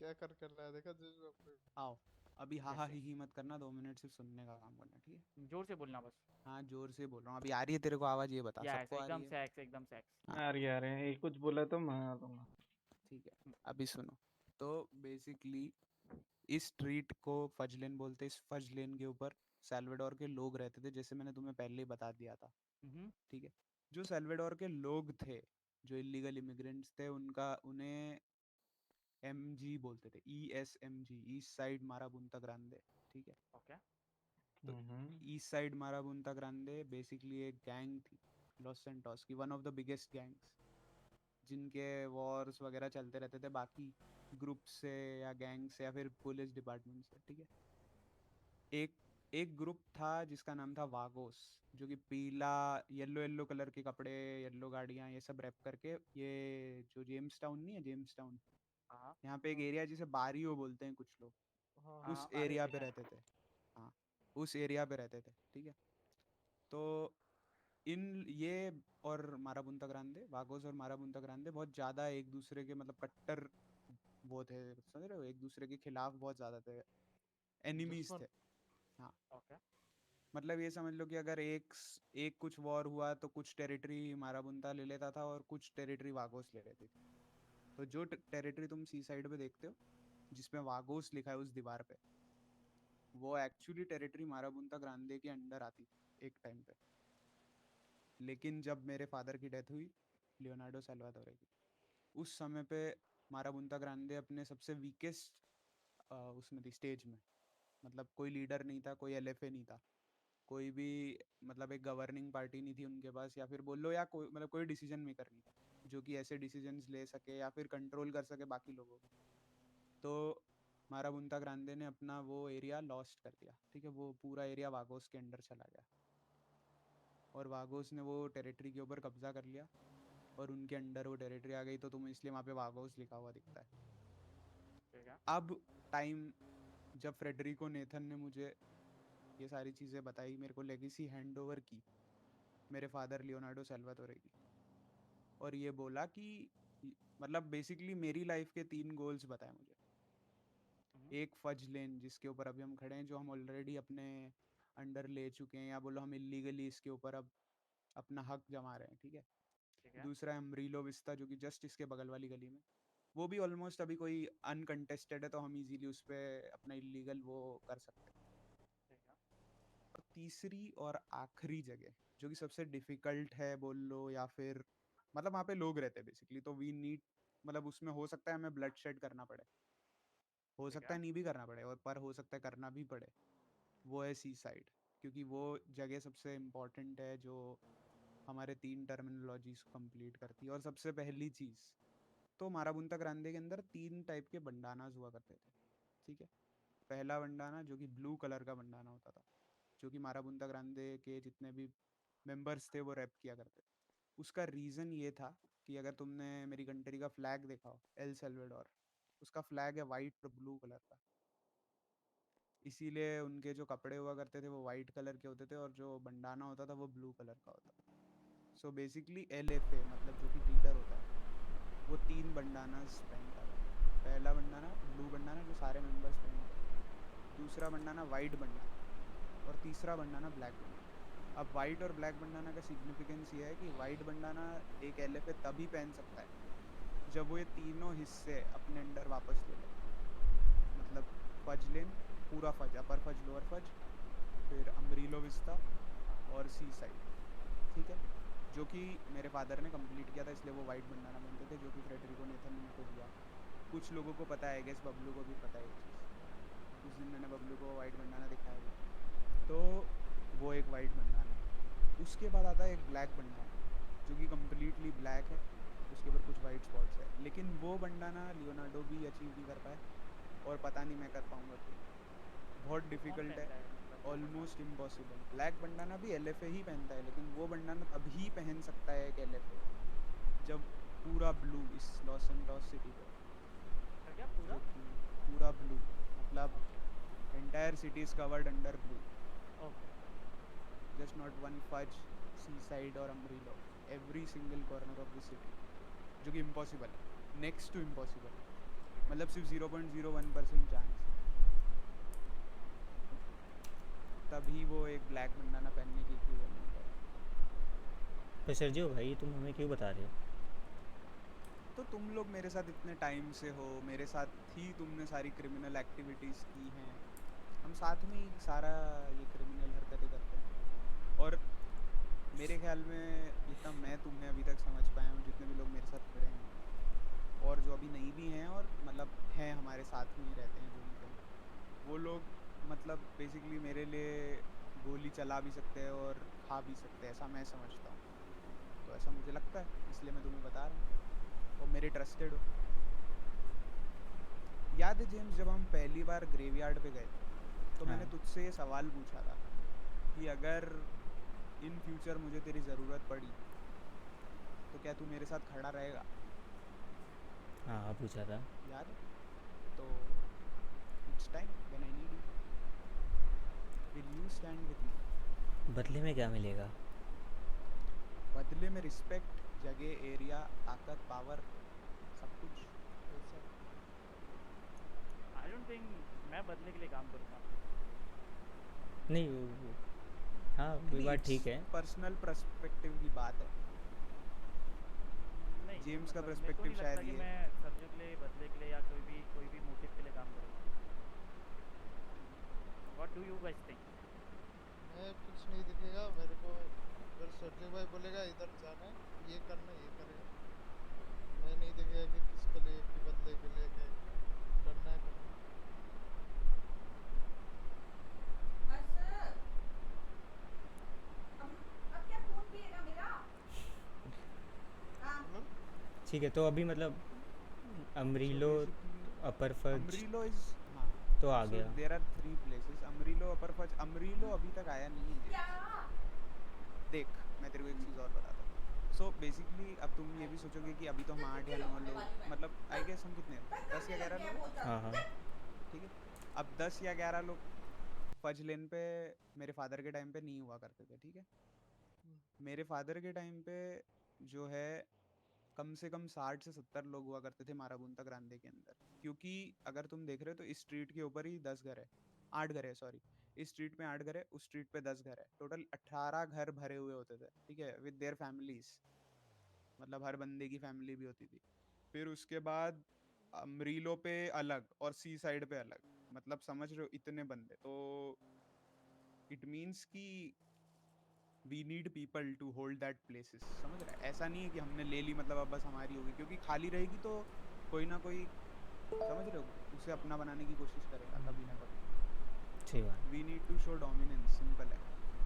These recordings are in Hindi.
क्या कर कर रहा है देखा जिस अपने। आओ। अभी हा हा कैसे? ही मत करना, 2 मिनट सिर्फ सुनने का काम करना, ठीक है? जोर से बोलना बस। हाँ जोर से बोल रहा हूँ। अभी आ रही है तेरे को आवाज़? ये बता, यस, सबको आ रही एकदम है? सेक्स, एकदम सेक्स। हाँ अरे ये कुछ बोला तो मैं आ दूंगा। ठीक है। अभी सुनो। तो बेसिकली इस स्ट्रीट को फज लेन बोलते हैं। इस फज लेन के ऊपर सैल्वाडोर के लोग रहते थे, जैसे मैंने तुम्हें पहले ही बता दिया था। हम्म। ठीक है। जो सैल्वाडोर के लोग थे, जो इलीगल इमिग्रेंट्स थे, उनका उन्हें एम जी बोलते थे। ESMG, east side Marabunta Grande. ठीक है। ओके। तो hmm. East side Marabunta Grande basically एक गैंग थी, लॉस सेंटोस की, one of the biggest gangs, जिनके वॉर्स वगैरह चलते रहते थे बाकी ग्रुप से या गैंग से या फिर पुलिस डिपार्टमेंट से। ठीक है। एक एक ग्रुप था जिसका नाम था वागोस, जो कि पीला, येलो येलो कलर के कपड़े, येलो गाड़ियाँ, ये सब रैप करके, ये जो जेम्स टाउन नहीं है, जेम्स टाउन, हाँ यहाँ पे एक एरिया जिसे बारियो बोलते हैं कुछ लोग, हाँ हाँ हाँ। उस हाँ, अरे एरिया पे देखा है। रहते थे। हाँ, उस एरिया पे रहते थे। ठीक है। तो इन ये और माराबुंता ग्रांडे, वागोस और माराबुंता ग्रांडे बहुत ज़्यादा एक दूसरे के मतलब कट्टर वो थे, समझ रहे हो, एक दूसरे के खिलाफ बहुत ज़्यादा थे, एनिमीज दुश्मन। थे। हाँ, ओके। मतलब ये समझ लो कि अगर एक कुछ वॉर हुआ तो कुछ टेरिटरी माराबुंता ले लेता था और कुछ टेरिटरी वागोस ले लेती थी। तो जो टेरिटरी तुम सी साइड पे देखते हो जिसमें वागोस लिखा है उस दीवार पे, वो एक्चुअली टेरिटरी माराबुंता ग्रांडे के अंडर आती थी एक टाइम पे। लेकिन जब मेरे फादर की डेथ हुई, लियोनार्डो सैल्वादोरे की, उस समय पे माराबुंता ग्रांडे अपने सबसे वीकेस्ट उसमें थी, स्टेज में। मतलब कोई लीडर नहीं था, कोई LFA नहीं था, कोई भी मतलब एक गवर्निंग पार्टी नहीं थी उनके पास, या फिर बोल लो या कोई मतलब कोई डिसीजन मेकर नहीं था जो कि ऐसे डिसीजंस ले सके या फिर कंट्रोल कर सके बाकी लोगों को। तो माराबुंता ग्रांडे ने अपना वो एरिया लॉस्ट कर दिया। ठीक है। वो पूरा एरिया वागोस के अंडर चला गया और वागोस ने वो टेरिटरी के ऊपर कब्जा कर लिया और उनके अंडर वो टेरिटरी आ गई, तो तुम्हें इसलिए वहाँ पे वागोस लिखा हुआ दिखता है। ठीक है। अब टाइम, जब फ्रेडरिको नेथन ने मुझे ये सारी चीज़ें बताई, मेरे को लेगेसी हैंड ओवर की, मेरे फादर लियोनार्डो सैल्वातोरे की, और ये बोला कि मतलब बेसिकली मेरी लाइफ के 3 गोल्स बताए मुझे। हम्म। एक फज लेन जिसके ऊपर अभी हम खड़े हैं, जो हम ऑलरेडी अपने अंडर ले चुके हैं, या बोलो हम इलीगली इसके ऊपर अब अपना हक जमा रहे हैं। ठीक है। ठीक है। दूसरा है अमरीलो विस्ता, जो कि जस्ट इसके बगल वाली गली में, वो भी ऑलमोस्ट अभी कोई अनकंटेस्टेड है, तो हम इजीली उस पर अपना इलीगल वो कर सकते हैं। ठीक है। और तीसरी और आखिरी जगह, जो कि सबसे डिफिकल्ट है बोल लो, या फिर मतलब वहाँ पे लोग रहते हैं बेसिकली, तो वी नीड, मतलब उसमें हो सकता है हमें ब्लड शेड करना पड़े, हो ठीक सकता है। है नहीं भी करना पड़े, और पर हो सकता है करना भी पड़े। वो है सी साइड, क्योंकि वो जगह सबसे इम्पोर्टेंट है, जो हमारे 3 टर्मिनोलॉजीज को कंप्लीट करती है। और सबसे पहली चीज़, तो माराबुंता ग्रांडे के अंदर 3 टाइप के बंडानाज हुआ करते थे। ठीक है। पहला बंडाना जो कि ब्लू कलर का बंडाना होता था, जो कि माराबुंता ग्रांडे के जितने भी मेंबर्स थे वो रैप किया करते थे। उसका रीज़न ये था कि अगर तुमने मेरी कंट्री का फ्लैग देखा हो, एल सेल्वाडोर, उसका फ्लैग है वाइट और ब्लू कलर का। इसीलिए उनके जो कपड़े हुआ करते थे वो वाइट कलर के होते थे और जो बंडाना होता था वो ब्लू कलर का होता था। सो बेसिकली LFA मतलब जो कि लीडर होता है, वो 3 बंडानास पहनता था। पहला बंडाना ब्लू बंडाना जो सारे मेंबर्स पहनते हैं, दूसरा बंडाना वाइट बंडाना, और तीसरा बंडाना ब्लैक बंडाना। अब वाइट और ब्लैक बंडाना का सिग्निफिकेंस ये है कि वाइट बंडाना एक LFA तभी पहन सकता है जब वो ये तीनों हिस्से अपने अंडर वापस ले ले। मतलब फज लेन, पूरा फज, अपर फज, लोअर फज, फिर अमरीलो विस्ता और सी साइड। ठीक है। जो कि मेरे फादर ने कंप्लीट किया था, इसलिए वो वाइट बंडाना पहनते थे, जो कि फ्रेडरिको नेथन ने मेरे को दिया। कुछ लोगों को पता है, गेस बबलू को भी पता है ये चीज़। उस दिन मैंने बबलू को वाइट बंडाना दिखाया भी। तो वो एक वाइट बंडाना है। उसके बाद आता है एक ब्लैक बंडाना, जो कि कम्प्लीटली ब्लैक है, उसके ऊपर कुछ वाइट स्पॉट्स है। लेकिन वो बंडाना लियोनार्डो भी अचीव नहीं कर पाए, और पता नहीं मैं कर पाऊंगा कि नहीं। बहुत तो कौन डिफिकल्ट है, पहनता है मतलब वो almost bandana? Impossible. Black bandana भी LFA ही पहनता है, लेकिन वो बंडाना तभी पहन सकता है एक LFA जब पूरा ब्लू इस लॉस एंटोस सिटी पे हो, क्या क्या पूरा? जो कि पूरा ब्लू, मतलब okay. Entire city is covered under blue, okay. Just not one Fudge, sea side और Amarillo, every single corner of the city, जो कि इम्पॉसिबल है, नेक्स्ट टू इम्पॉसिबल है। मतलब सिर्फ 0.01% चांस, तभी वो एक ब्लैक बंदाना पहनने की इक्विवेलेंट है। तो सर्जियो भाई तुम हमें क्यों बता रहे हो? तो तुम लोग मेरे साथ इतने टाइम से हो, मेरे साथ ही तुमने सारी क्रिमिनल एक्टिविटीज़ की हैं, हम साथ में ही सारा ये क्रिमिनल हरकतें करते हैं। और मेरे ख्याल में जितना मैं तुम्हें अभी तक समझ पाया हूँ, जितने भी लोग मेरे साथ खड़े हैं और जो अभी नहीं भी हैं और मतलब हैं हमारे साथ में ही रहते हैं जो भी कहें, वो लोग मतलब बेसिकली मेरे लिए गोली चला भी सकते हैं और खा भी सकते हैं, ऐसा मैं समझता हूँ। तो ऐसा मुझे लगता है, इसलिए मैं तुम्हें बता रहा हूँ और मेरे ट्रस्टेड हो। याद है जेम्स, जब हम पहली बार ग्रेवयार्ड पे गए थे तो मैंने हाँ तुझसे ये सवाल पूछा था कि अगर इन फ्यूचर मुझे तेरी ज़रूरत पड़ी तो क्या तू मेरे साथ खड़ा रहेगा? हाँ पूछा था। याद है? तो it's time when I need you, will you stand with me? बदले में क्या मिलेगा? बदले में रिस्पेक्ट, जगह, एरिया, ताकत, पावर, सब कुछ। पैसा। आई डोंट थिंक मैं बदले के लिए काम करूँगा। नहीं हाँ कोई बात ठीक है। पर्सनल पर्सपेक्टिव की बात है। नहीं जेम्स का मतलब मेरे को पर्सपेक्टिव नहीं लगता शायद कि ये मैं सर्जियो के लिए, बदले के लिए या कोई भी मोटिव के लिए काम करूँगा। What do you guys think? मैं कुछ नहीं दिखेगा मेरे को। अगर सर्जे भाई बोलेगा इधर जाना है, ये करना है, ये करेगा। मैं नहीं दिखेगा कि किसके लिए, कि बदले के लिए, क्या करना है करना है। बस अब क्या खून पिएगा मेरा? हाँ बोलो। ठीक है तो अभी मतलब अमरीलो अपर फज अमरीलो इज, हाँ, तो आ सो गया। There are 3 places, Amarillo, upper Fudge. Amarillo अभी तक आया नहीं है क्या? जेम्स। देख मैं तेरे को एक चीज़ और बताता हूँ। सो बेसिकली अब तुम ये भी सोचोगे कि अभी तो हम 8 या 9 लोग, मतलब आई गेस हम कितने, 10 या 11 लोग हैं, हाँ हाँ ठीक है। अब 10 या 11 लोग फज लेन पे मेरे फादर के टाइम पे नहीं हुआ करते थे, ठीक है। मेरे फादर के टाइम पे जो है कम से कम 60 से 70 लोग हुआ करते थे माराबूंता ग्रांदे के अंदर, क्योंकि अगर तुम देख रहे हो तो इस स्ट्रीट के ऊपर ही 10 घर है, 8 घर है सॉरी, इस स्ट्रीट पे 8 घर है, उस स्ट्रीट पे 10 घर है, टोटल 18 घर भरे हुए होते थे, ठीक है, विद देयर फैमिलीज, मतलब हर बंदे की फैमिली भी होती थी। फिर उसके बाद अमरीलो पे अलग और सी साइड पे अलग, मतलब समझ रहे हो इतने बंदे, तो इट मीन्स कि we need people to hold that places, समझ रहा है? ऐसा नहीं है कि हमने ले ली मतलब अब बस हमारी होगी, क्योंकि खाली रहेगी तो कोई ना कोई, समझ रहे हो, उसे अपना बनाने की कोशिश करेगा कभी ना कभी। सही बात। We need to show dominance, simple है,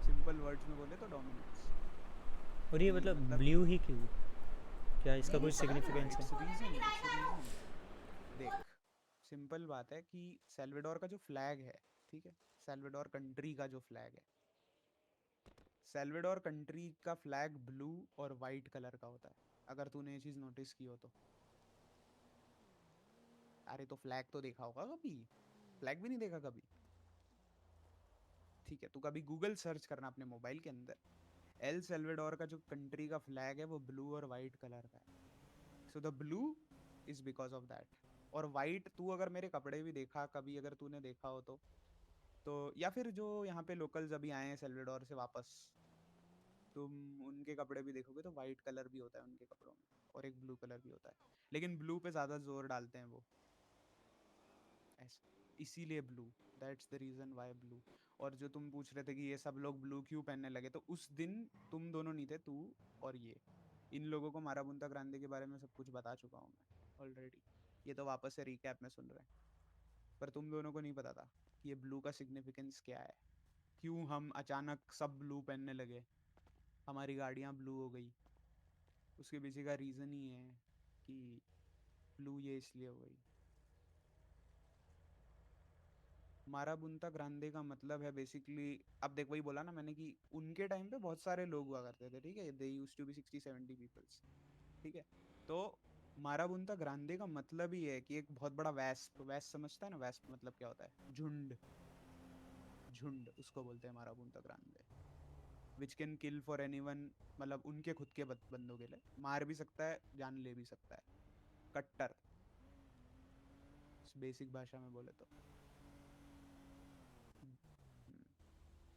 सिंपल वर्ड्स में बोले तो डोमिनेंस। और ये कि मतलब मतलब ब्लू ही क्यों? क्या इसका मेरी कोई समझ में सिग्निफिकेंस है? It's reason, it's reason. देख सिंपल बात है कि सेल्वाडोर का जो फ्लैग है, ठीक है, सेल्वाडोर कंट्री का जो फ्लैग है, सेल्वाडोर कंट्री का फ्लैग ब्लू और वाइट कलर का होता है, अगर तूने ये चीज नोटिस की हो तो। अरे तो फ्लैग तो देखा होगा कभी, फ्लैग भी नहीं देखा कभी? ठीक है, तू कभी गूगल सर्च करना अपने मोबाइल के अंदर, एल सेल्वाडोर का जो कंट्री का फ्लैग है वो ब्लू और वाइट कलर का है। So the blue is because of that. और वाइट, तू अगर मेरे कपड़े भी देखा कभी, अगर तूने देखा हो तो या फिर जो यहाँ पे लोकल्स अभी आए हैं सेल्वाडोर से वापस, तुम उनके कपड़े भी देखोगे तो वाइट कलर भी होता है उनके कपड़ों में और एक ब्लू कलर भी होता है, लेकिन ब्लू पे ज़्यादा जोर डालते हैं वो, ऐसा, इसीलिए blue, that's the reason why blue. और जो तुम पूछ रहे थे कि ये सब लोग ब्लू क्यों पहनने लगे, तो उस दिन तुम दोनों नहीं थे, तू और ये, इन लोगों को माराबुंता ग्रांदे के बारे में सब कुछ बता चुका हूँ मैं ऑलरेडी, ये तो वापस से रिकैप में सुन रहे हैं। पर तुम दोनों को नहीं पता था कि ये ब्लू का सिग्निफिकेंस क्या है, क्यों हम अचानक सब ब्लू पहनने लगे, हमारी गाड़ियाँ ब्लू हो गई, उसके पीछे का रीज़न ही है कि ब्लू ये इसलिए हो गई। माराबुंता ग्रांदे का मतलब है बेसिकली, अब देख वही बोला ना मैंने कि उनके टाइम पे बहुत सारे लोग हुआ करते थे, ठीक है, they used to be 60-70 peoples, ठीक है। तो माराबुंता ग्रांदे का मतलब ही है कि एक बहुत बड़ा वैस्प, वैस्प समझता है ना, वैस्प मतलब क्या होता है, झुंड, झुंड उसको बोलते हैं Marabunta Grande, which can kill for anyone, मतलब उनके खुद के बंदों के लिए मार भी सकता है, जान ले भी सकता है, कट्टर। बेसिक भाषा में बोले तो।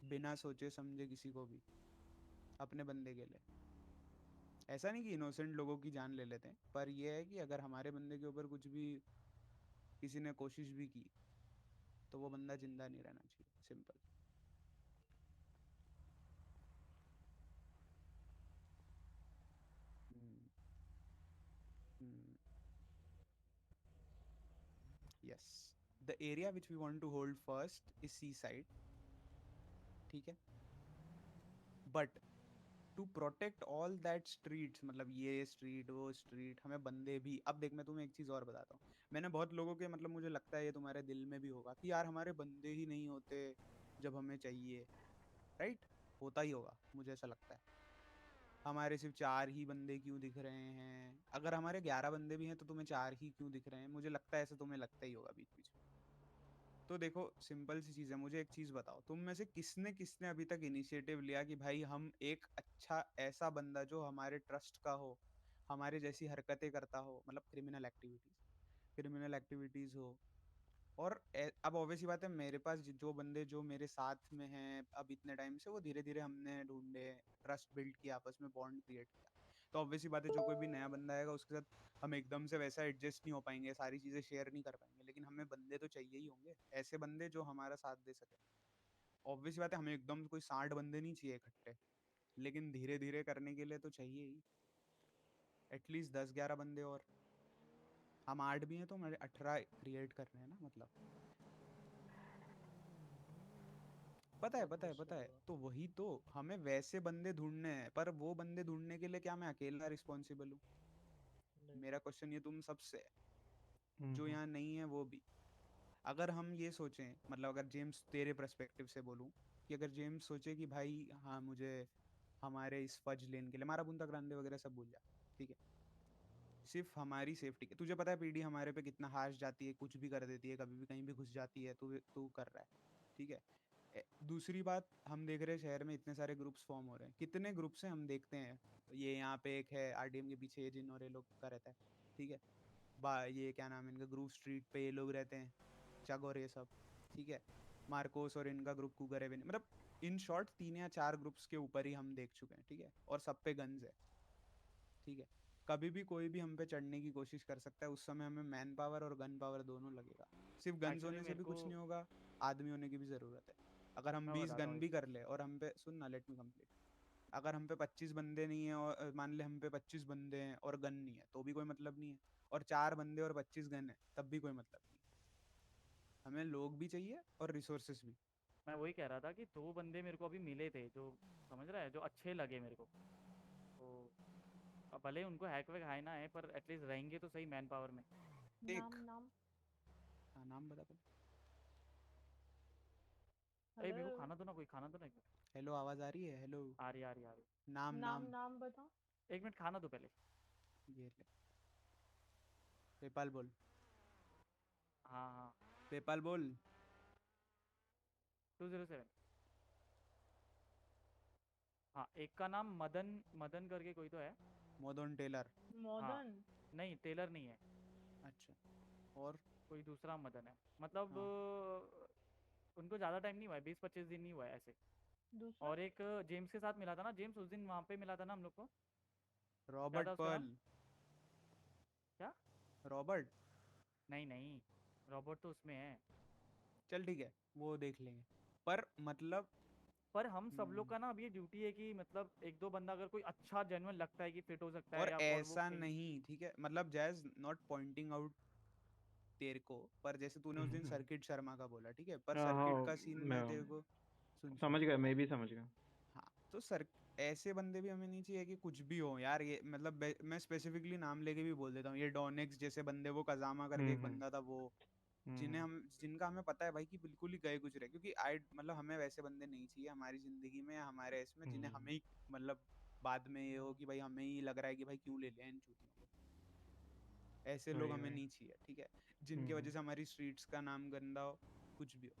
बिना सोचे समझे किसी को भी अपने बंदे के लिए। ऐसा नहीं कि इनोसेंट लोगों की जान ले लेते हैं, पर यह है कि अगर हमारे बंदे के ऊपर कुछ भी किसी ने कोशिश भी की तो वो बंदा जिंदा नहीं रहना चाहिए, simple. Yes, the area which we want to hold first is sea side, ठीक है, but to protect all that streets, मतलब ये स्ट्रीट वो स्ट्रीट, हमें बंदे भी। अब देख, मैं तुम्हें एक चीज़ और बताता हूँ। मैंने बहुत लोगों के, मतलब मुझे लगता है ये तुम्हारे दिल में भी होगा कि यार हमारे बंदे ही नहीं होते जब हमें चाहिए, राइट? होता ही होगा, मुझे ऐसा लगता है। हमारे सिर्फ 4 ही बंदे क्यों दिख रहे हैं? अगर हमारे 11 बंदे भी हैं तो तुम्हें 4 ही क्यों दिख रहे हैं? मुझे लगता है ऐसा तुम्हें लगता ही होगा बीच बीच में। तो देखो, सिंपल सी चीज़ है, मुझे एक चीज़ बताओ, तुम में से किसने किसने अभी तक इनिशिएटिव लिया कि भाई हम एक अच्छा ऐसा बंदा जो हमारे ट्रस्ट का हो, हमारे जैसी हरकतें करता हो, मतलब क्रिमिनल एक्टिविटीज हो। और अब ऑब्वियस ही बात है, मेरे पास जो बंदे जो मेरे साथ में हैं अब इतने टाइम से, वो धीरे धीरे हमने ढूंढे, ट्रस्ट बिल्ड किया, आपस में बॉन्ड क्रिएट किया। तो ऑब्वियस ही बात है, जो कोई भी नया बंदा आएगा उसके साथ हम एकदम से वैसा एडजस्ट नहीं हो पाएंगे, सारी चीज़ें शेयर नहीं कर पाएंगे, लेकिन हमें बंदे तो चाहिए ही होंगे, ऐसे बंदे जो हमारा साथ दे सके। ऑब्वियस बात है, हमें एकदम कोई 60 बंदे नहीं चाहिए इकट्ठे, लेकिन धीरे धीरे करने के लिए तो चाहिए ही एटलीस्ट 10-11 बंदे। और हम 8 भी हैं तो हमारे 18 क्रिएट कर रहे हैं ना, मतलब पता है, तो वही तो, हमें वैसे बंदे ढूंढने हैं, पर वो बंदे ढूंढने के लिए क्या मैं अकेला रिस्पॉन्सिबल हूँ? मेरा क्वेश्चन ये तुम सबसे है, जो यहाँ नहीं है वो भी। अगर हम ये सोचें, मतलब अगर जेम्स तेरे पर्सपेक्टिव से बोलूं, कि अगर जेम्स सोचे कि भाई हाँ मुझे हमारे इस फज लेन के लिए, मारा बुंदा ग्रांदे वगैरह सब भूल जा, ठीक है, सिर्फ हमारी सेफ्टी के, तुझे पता है पीडी हमारे पे कितना हाश जाती है, कुछ भी कर देती है, कभी भी कहीं भी घुस जाती है, तू तू कर रहा है, ठीक है। दूसरी बात, हम देख रहे हैं शहर में इतने सारे ग्रुप्स फॉर्म हो रहे हैं, कितने ग्रुप्स हैं हम देखते हैं। ये यहाँ पे एक है आरडीएम के पीछे, ये जिन और ये लोग का रहता है, ठीक है। ये क्या नाम है इनका, ग्रुप स्ट्रीट पे ये लोग रहते हैं, चग और ये सब, ठीक है। मार्कोस और इनका ग्रुप कूगर है, मतलब इन शॉर्ट 3 या 4 ग्रुप्स के ऊपर ही हम देख चुके हैं, ठीक है, और सब पे गन्स है, ठीक है। कभी भी कोई भी हम पे चढ़ने की कोशिश कर सकता है, उस समय हमें मैन पावर और गन पावर दोनों लगेगा। सिर्फ गन्स एक्चुअली होने से मेरे भी को, कुछ नहीं होगा, आदमी होने की भी जरूरत है। अगर हम मैं 20 बताता गन हूँ भी कर ले और हम पे, सुन ना, लेट मी कंप्लीट, अगर हम पे 25 बंदे नहीं है और मान ले हम पे 25 बंदे हैं और गन नहीं है, तो भी कोई मतलब नहीं है। और 4 बंदे और 25 गन है, तब भी कोई मतलब नहीं है। हमें लोग भी चाहिए और रिसोर्सेस भी। मैं वही कह रहा था कि 2 बंदे मेरे को अभी मिले थे जो, समझ रहा है, जो अच्छे लगे मेरे को। तो अब भले उनको हैक वैक हाई ना है, पर एटलीस्ट रहेंगे तो सही मैन पावर में। एक, नाम नाम हाँ नाम बता पहले। अरे मेरे को हेलो। खाना दो ना, कोई खाना दो ना एक मिनट। हेलो, आवाज आ रही है? हेलो, आ रही, आ रही, आ रही। नाम नाम नाम। नाम बता। एक मिनट खाना दो पहले। ये ले, पेपाल बोल, हाँ हाँ। पेपाल बोल। 207। हाँ, एक का नाम मदन, मदन करके कोई तो है। मोदन टेलर। हाँ, मदन। नहीं टेलर नहीं है, अच्छा, और? कोई दूसरा मदन है। मतलब हाँ, उनको ज़्यादा टाइम नहीं हुआ है, 20-25 दिन नहीं हुआ है ऐसे। दूसरा। और एक जेम्स के साथ मिला था ना, जेम्स उस दिन वहाँ पे मिला था ना हम लोग को। क्या रॉबर्ट था उसका नाम? पर्ल। क्या? रॉबर्ट। नहीं नहीं, रॉबर्ट तो उसमें है। चल ठीक है, वो देख लेंगे, पर मतलब पर हम सब लोग हम्म, का ना अब ये ड्यूटी है कि मतलब एक दो बंदा अगर कोई अच्छा जेन्युइन लगता है कि फिट हो सकता है, और या और वो ऐसा कहीं। नहीं, ठीक है, मतलब जैज नॉट पॉइंटिंग आउट तेरे को, पर जैसे तूने उस दिन हम्म, सर्किट शर्मा का बोला, ठीक है, पर सर्किट हाँ का सीन मैं मैं तेरे को, सुन सुन समझ सुन। गया, मैं भी समझ गया। हाँ, तो सर ऐसे बंदे भी हमें नहीं चाहिए कि कुछ भी हो यार, ये मतलब मैं स्पेसिफिकली नाम लेके भी बोल देता हूँ, ये डॉनेक्स जैसे बंदे, वो कजामा करके एक हम्म बंदा था वो, हम्म जिनका हमें पता है भाई कि बिल्कुल ही गए गुजरे, क्योंकि आई मतलब हमें वैसे बंदे नहीं चाहिए हमारी जिंदगी में या हमारे इसमें, जिन्हें हम्म हमें ही मतलब बाद में ये हो कि भाई हमें ही लग रहा है कि भाई क्यों ले लिया इन चूतियों को। ऐसे लोग वही हमें वही नहीं चाहिए, ठीक है, जिनकी हम्म वजह से हमारी स्ट्रीट्स का नाम गंदा हो, कुछ भी हो।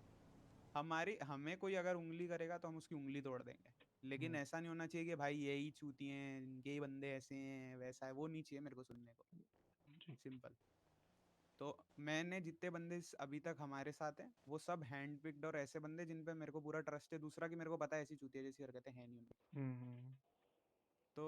हमारी हमें कोई अगर उंगली करेगा तो हम उसकी उंगली तोड़ देंगे, लेकिन हम्म, ऐसा नहीं होना चाहिए कि भाई यही चूती हैं, इनके ही बंदे ऐसे हैं, वैसा है, वो नहीं चाहिए मेरे को सुनने को, जी। सिंपल। तो मैंने जितने बंदे अभी तक हमारे साथ हैं वो सब हैंड पिक्ड और ऐसे बंदे जिन पे मेरे को पूरा ट्रस्ट है। दूसरा कि मेरे को पता है ऐसी चूतिया जैसी हरकतें हैं नहीं उनकी। हम्म। तो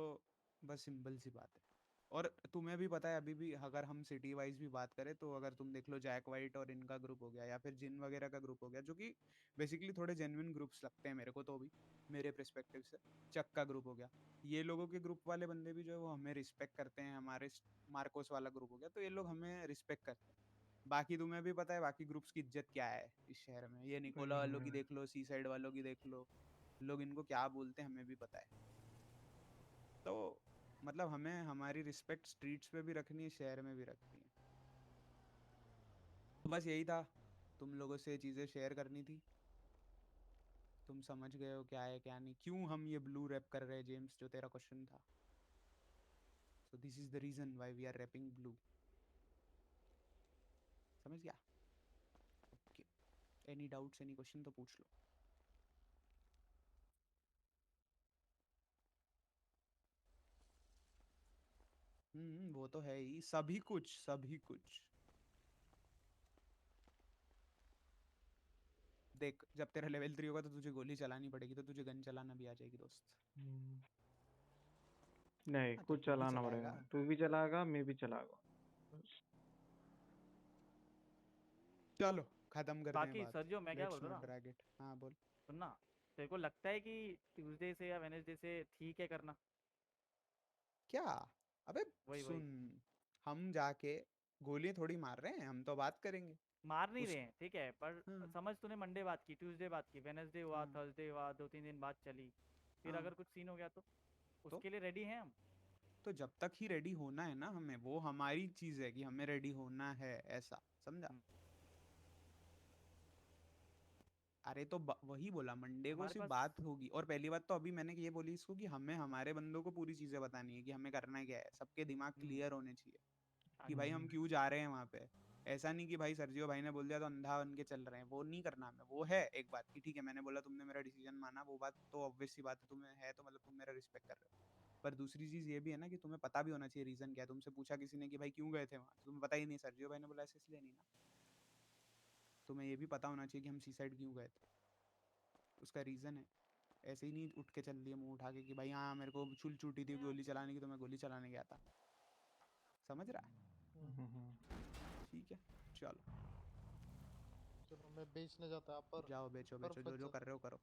बस सिंपल सी बात है। और तुम्हें भी पता है अभी भी अगर हम सिटी वाइज भी बात करें तो अगर तुम देख लो जैक वाइट और इनका ग्रुप हो गया या फिर जिन वगैरह का ग्रुप हो गया जो कि बेसिकली थोड़े जेन्युइन ग्रुप्स लगते हैं मेरे को, तो भी मेरे पर्सपेक्टिव से चक का ग्रुप हो गया, ये लोगों के ग्रुप वाले बंदे भी जो है वो हमें रिस्पेक्ट करते हैं। हमारे मार्कोस वाला ग्रुप हो गया तो ये लोग हमें रिस्पेक्ट करते हैं। बाकी तुम्हें भी पता है बाकी ग्रुप्स की इज्जत क्या है इस शहर में। ये निकोला वालों की देख लो, सी साइड वालों की देख लो, लोग इनको क्या बोलते हैं हमें भी पता है। तो मतलब हमें हमारी रिस्पेक्ट स्ट्रीट्स पे भी रखनी है, शहर में भी रखनी है। तो बस यही था, तुम लोगों से चीज़ें शेयर करनी थी। तुम समझ गए हो क्या है क्या नहीं, क्यों हम ये ब्लू रैप कर रहे हैं जेम्स, जो तेरा क्वेश्चन था। So this is the reason why we are wrapping blue. समझ गया? Okay, any doubts any question तो पूछ लो। वो तो है ही, सभी कुछ सभी कुछ। देख जब तेरा लेवल 3 होगा तो तुझे गोली चलानी पड़ेगी, तो तुझे गन चलाना भी आ जाएगी दोस्त। नहीं, हाँ तो कुछ तू भी चलाना चलाएगा। पड़ेगा, तू भी चलाएगा, मैं भी चलाऊंगा। चलो खत्म करते हैं बाकी बात। सर्जियो मैं क्या बोल लेट्स रहा नॉट था, ड्रैग इट। हाँ बोल। सुनना, तेरे को लगता है कि ट्यूसडे से या वेनेसडे से ठीक है करना? क्या? अबे वही वही सुन, हम जाके गोली थोड़ी मार रहे हैं, हम तो बात करेंगे मार नहीं उस। रहे हैं, ठीक है, पर हाँ समझ, तूने मंडे बात की, ट्यूसडे बात की, वेनेसडे हुआ, हाँ थर्सडे हुआ, 2-3 दिन बाद चली, फिर हाँ। अगर कुछ सीन हो गया तो तो उसके लिए रेडी हैं हम। तो जब तक ही रेडी होना है ना हमें, वो हमारी चीज है कि हमें रेडी होना है, ऐसा समझा? हम्म, अरे तो वही बोला, मंडे को हमारे सिर्फ पास। बात होगी। और पहली बात तो अभी मैंने ये बोली इसको कि हमें हमारे बंदों को पूरी चीजें बतानी है कि हमें करना क्या है, सबके दिमाग हम्म, क्लियर होने चाहिए कि भाई अच्छा। हम क्यों जा रहे हैं वहाँ पे। ऐसा नहीं कि भाई सर्जियो भाई ने बोल दिया तो अंधा बन के चल रहे हैं, वो नहीं करना हमें। वो है एक बात कि ठीक है मैंने बोला, तुमने मेरा डिसीजन माना, वो बात तो ऑब्वियस सी बात है, तुम्हें है तो मतलब तुम मेरा रिस्पेक्ट कर रहे हो। पर दूसरी चीज ये भी है ना कि तुम्हें पता भी होना चाहिए रीजन क्या है। तुमसे पूछा किसी ने कि भाई क्यों गए थे वहाँ, तो तुम्हें पता ही नहीं, सर्जियो भाई ने बोला ऐसे इसलिए नहीं ना। तुम्हें ये भी पता होना चाहिए कि हम सी साइड क्यों गए थे, उसका रीजन है। ऐसे ही नहीं उठ के चल दिए मुंह उठा के कि भाई हाँ मेरे को चुल चूटी थी गोली चलाने की तो मैं गोली चलाने गया था। समझ रहा है? ठीक है चलो, चलो मैं बेचने जाता, जाओ बेचो पर बेचो, जो फंस जो कर जाता। रहे हो करो।